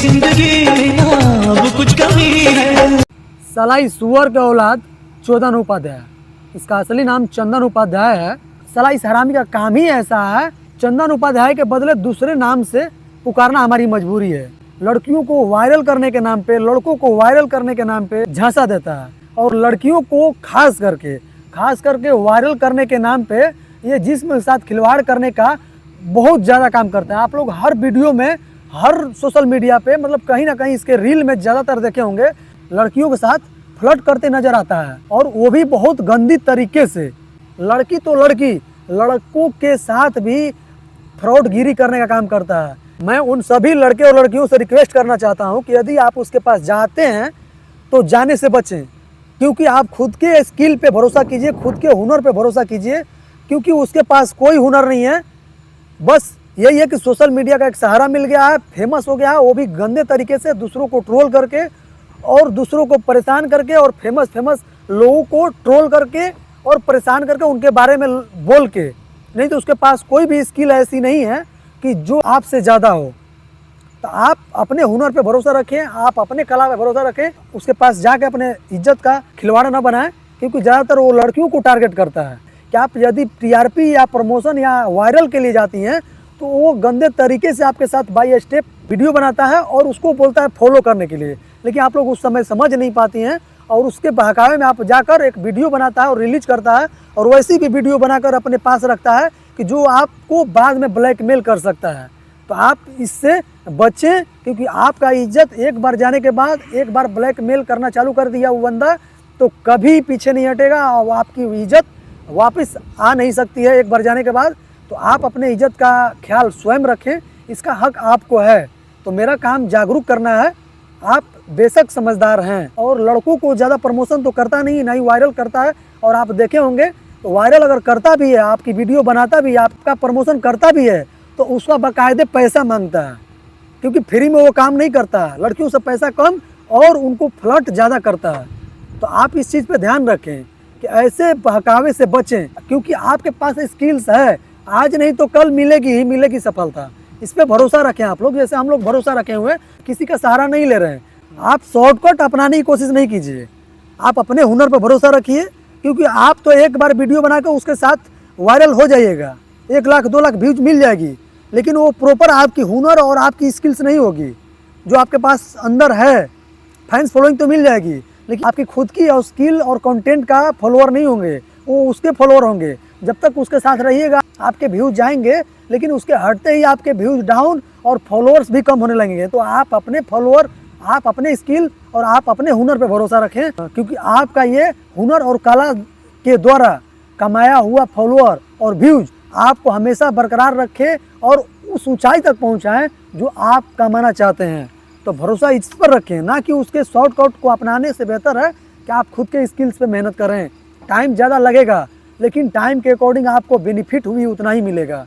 जिंदगी में अब कुछ कमी है। सलाई सुअर के औलाद चोदन उपाध्याय, इसका असली नाम चंदन उपाध्याय है। साला इस हरामी का काम ही ऐसा है, चंदन उपाध्याय के बदले दूसरे नाम से पुकारना हमारी मजबूरी है। लड़कियों को वायरल करने के नाम पे, लड़कों को वायरल करने के नाम पे झांसा देता है, और लड़कियों को खास करके वायरल करने के नाम पे ये जिस्म के साथ खिलवाड़ करने का बहुत ज़्यादा काम करते हैं। आप लोग हर वीडियो में, हर सोशल मीडिया पे, मतलब कहीं ना कहीं इसके रील में ज़्यादातर देखे होंगे, लड़कियों के साथ फ्लर्ट करते नजर आता है, और वो भी बहुत गंदी तरीके से। लड़की तो लड़की, लड़कों के साथ भी फ्रॉडगिरी करने का काम करता है। मैं उन सभी लड़के और लड़कियों से रिक्वेस्ट करना चाहता हूं कि यदि आप उसके पास जाते हैं तो जाने से बचें, क्योंकि आप खुद के स्किल पे भरोसा कीजिए, खुद के हुनर पे भरोसा कीजिए, क्योंकि उसके पास कोई हुनर नहीं है। बस यही है कि सोशल मीडिया का एक सहारा मिल गया है, फेमस हो गया है, वो भी गंदे तरीके से, दूसरों को ट्रोल करके और दूसरों को परेशान करके, और फेमस लोगों को ट्रोल करके और परेशान करके उनके बारे में बोल के। नहीं तो उसके पास कोई भी स्किल ऐसी नहीं है कि जो आपसे ज़्यादा हो। तो आप अपने हुनर पे भरोसा रखें, आप अपने कला पे भरोसा रखें, उसके पास जाके अपने इज्जत का खिलवाड़ा ना बनाएं, क्योंकि ज़्यादातर वो लड़कियों को टारगेट करता है कि आप यदि टीआरपी या प्रमोशन या वायरल के लिए जाती हैं तो वो गंदे तरीके से आपके साथ बाय स्टेप वीडियो बनाता है और उसको बोलता है फॉलो करने के लिए। लेकिन आप लोग उस समय समझ नहीं पाती हैं, और उसके बहकावे में आप जाकर एक वीडियो बनाता है और रिलीज करता है, और वैसी भी वीडियो बनाकर अपने पास रखता है कि जो आपको बाद में ब्लैकमेल कर सकता है। तो आप इससे बचें, क्योंकि आपका इज्जत एक बार जाने के बाद, एक बार ब्लैकमेल करना चालू कर दिया वो बंदा, तो कभी पीछे नहीं हटेगा और आपकी इज्जत वापस आ नहीं सकती है एक बार जाने के बाद। तो आप अपने इज्जत का ख्याल स्वयं रखें, इसका हक आपको है। तो मेरा काम जागरूक करना है। आप बेशक समझदार हैं, और लड़कों को ज़्यादा प्रमोशन तो करता नहीं, ना ही वायरल करता है। और आप देखे होंगे तो वायरल अगर करता भी है, आपकी वीडियो बनाता भी है, आपका प्रमोशन करता भी है, तो उसका बाकायदे पैसा मांगता है, क्योंकि फ्री में वो काम नहीं करता है। लड़कियों से पैसा कम और उनको फ्लर्ट ज़्यादा करता है। तो आप इस चीज़ पे ध्यान रखें कि ऐसे बहकावे से बचें, क्योंकि आपके पास स्किल्स है, आज नहीं तो कल मिलेगी ही मिलेगी सफलता। इस पर भरोसा रखें आप लोग, जैसे हम लोग भरोसा रखे हुए, किसी का सहारा नहीं ले रहे हैं। आप शॉर्टकट अपनाने की कोशिश नहीं कीजिए, आप अपने हुनर पर भरोसा रखिए, क्योंकि आप तो एक बार वीडियो बनाकर उसके साथ वायरल हो जाइएगा, 1 लाख 2 लाख व्यूज मिल जाएगी, लेकिन वो प्रॉपर आपकी हुनर और आपकी स्किल्स नहीं होगी जो आपके पास अंदर है। फैंस फॉलोइंग तो मिल जाएगी, लेकिन आपकी खुद की और स्किल और कंटेंट का फॉलोअर नहीं होंगे, वो उसके फॉलोअर होंगे। जब तक उसके साथ रहिएगा आपके व्यूज जाएंगे, लेकिन उसके हटते ही आपके व्यूज डाउन और फॉलोअर्स भी कम होने लगेंगे। तो आप अपने फॉलोअर, आप अपने स्किल और आप अपने हुनर पे भरोसा रखें, क्योंकि आपका ये हुनर और कला के द्वारा कमाया हुआ फॉलोअर और व्यूज आपको हमेशा बरकरार रखे और उस ऊंचाई तक पहुंचाएं जो आप कमाना चाहते हैं। तो भरोसा इस पर रखें, ना कि उसके शॉर्टकट को अपनाने से बेहतर है कि आप खुद के स्किल्स पे मेहनत करें। टाइम ज़्यादा लगेगा, लेकिन टाइम के अकॉर्डिंग आपको बेनिफिट हुई उतना ही मिलेगा।